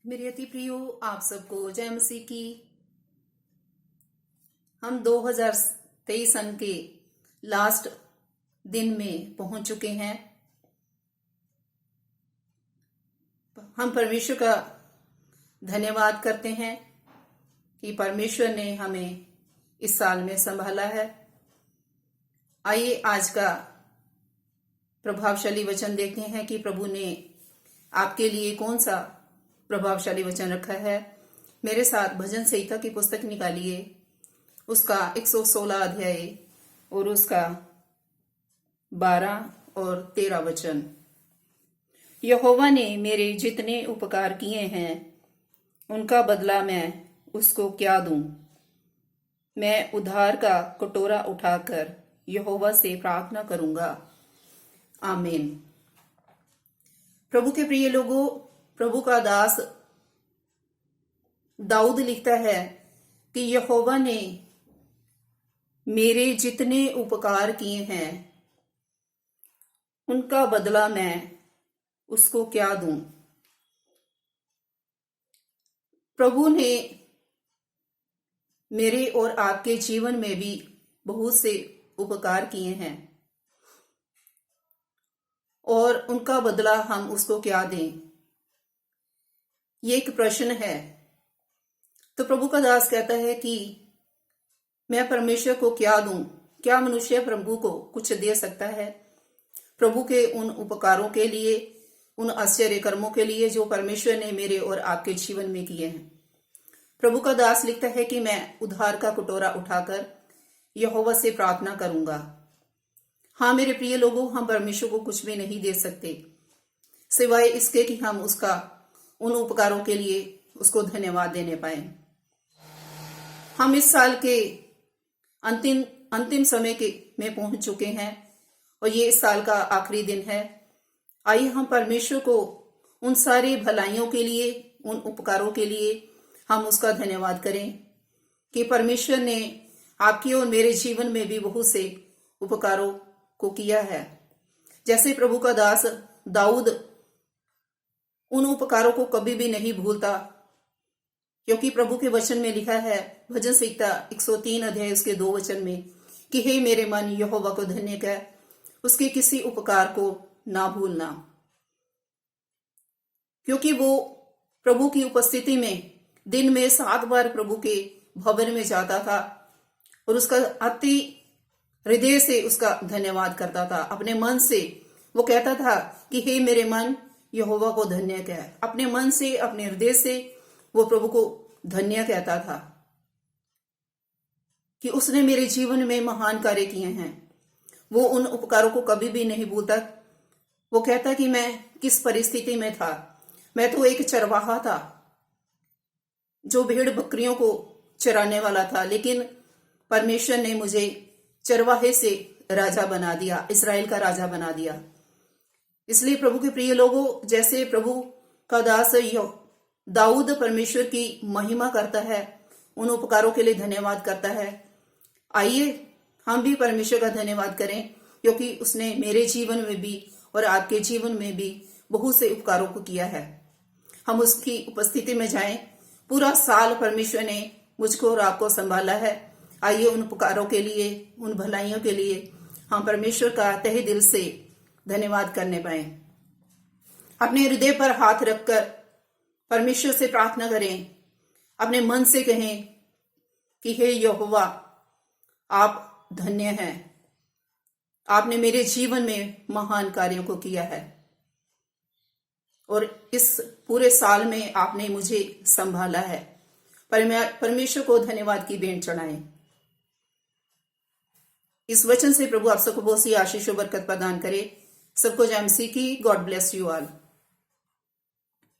मेरे अति प्रियो, आप सबको जय मसीह की। हम 2023 सन के लास्ट दिन में पहुंच चुके हैं। हम परमेश्वर का धन्यवाद करते हैं कि परमेश्वर ने हमें इस साल में संभाला है। आइए आज का प्रभावशाली वचन देखते हैं कि प्रभु ने आपके लिए कौन सा प्रभावशाली वचन रखा है। मेरे साथ भजन संहिता की पुस्तक निकालिए, उसका 116 अध्याय और उसका 12 और 13 वचन। यहोवा ने मेरे जितने उपकार किए हैं उनका बदला मैं उसको क्या दूं। मैं उधार का कटोरा उठाकर यहोवा से प्रार्थना करूंगा। आमीन। प्रभु के प्रिय लोगों, प्रभु का दास दाऊद लिखता है कि यहोवा ने मेरे जितने उपकार किए हैं उनका बदला मैं उसको क्या दूं। प्रभु ने मेरे और आपके जीवन में भी बहुत से उपकार किए हैं और उनका बदला हम उसको क्या दें, ये एक प्रश्न है। तो प्रभु का दास कहता है कि मैं परमेश्वर को क्या दूं। क्या मनुष्य प्रभु को कुछ दे सकता है? प्रभु के उन उपकारों के लिए, उन आश्चर्य कर्मों के लिए जो परमेश्वर ने मेरे और आपके जीवन में किए हैं। प्रभु का दास लिखता है कि मैं उधार का कटोरा उठाकर यहोवा से प्रार्थना करूंगा। हाँ मेरे प्रिय लोगों, हम परमेश्वर को कुछ भी नहीं दे सकते सिवाय इसके कि हम उसका उन उपकारों के लिए उसको धन्यवाद देने पाए। हम इस साल के अंतिम समय के में पहुंच चुके हैं और ये इस साल का आखिरी दिन है। आइए हम परमेश्वर को उन सारी भलाइयों के लिए, उन उपकारों के लिए हम उसका धन्यवाद करें कि परमेश्वर ने आपके और मेरे जीवन में भी बहुत से उपकारों को किया है। जैसे प्रभु का दास दाऊद उन उपकारों को कभी भी नहीं भूलता, क्योंकि प्रभु के वचन में लिखा है, भजन संहिता 103 अध्याय उसके 2 वचन में कि हे मेरे मन यहोवा को धन्य कह, उसके किसी उपकार को ना भूलना। क्योंकि वो प्रभु की उपस्थिति में दिन में 7 बार प्रभु के भवन में जाता था और उसका अति हृदय से उसका धन्यवाद करता था। अपने मन से वो कहता था कि हे मेरे मन यहोवा को धन्य कह। अपने मन से, अपने हृदय से वो प्रभु को धन्य कहता था कि उसने मेरे जीवन में महान कार्य किए हैं। वो उन उपकारों को कभी भी नहीं भूलता। वो कहता कि मैं किस परिस्थिति में था, मैं तो एक चरवाहा था जो भेड़ बकरियों को चराने वाला था, लेकिन परमेश्वर ने मुझे चरवाहे से राजा बना दिया, इस्राएल का राजा बना दिया। इसलिए प्रभु के प्रिय लोगों, जैसे प्रभु का दास दाऊद परमेश्वर की महिमा करता है, उन उपकारों के लिए धन्यवाद करता है, आइए हम भी परमेश्वर का धन्यवाद करें, क्योंकि उसने मेरे जीवन में भी और आपके जीवन में भी बहुत से उपकारों को किया है। हम उसकी उपस्थिति में जाएं। पूरा साल परमेश्वर ने मुझको और आपको संभाला है। आइए उन उपकारों के लिए, उन भलाइयों के लिए हम परमेश्वर का तहे दिल से धन्यवाद करने पाए। अपने हृदय पर हाथ रखकर परमेश्वर से प्रार्थना करें। अपने मन से कहें कि हे यहोवा, आप धन्य हैं, आपने मेरे जीवन में महान कार्यों को किया है और इस पूरे साल में आपने मुझे संभाला है। परमेश्वर को धन्यवाद की भेंट चढ़ाएं। इस वचन से प्रभु आप सबको बहुत सी आशीष और बरकत प्रदान करे। सबको जय मसीह की। God bless you all.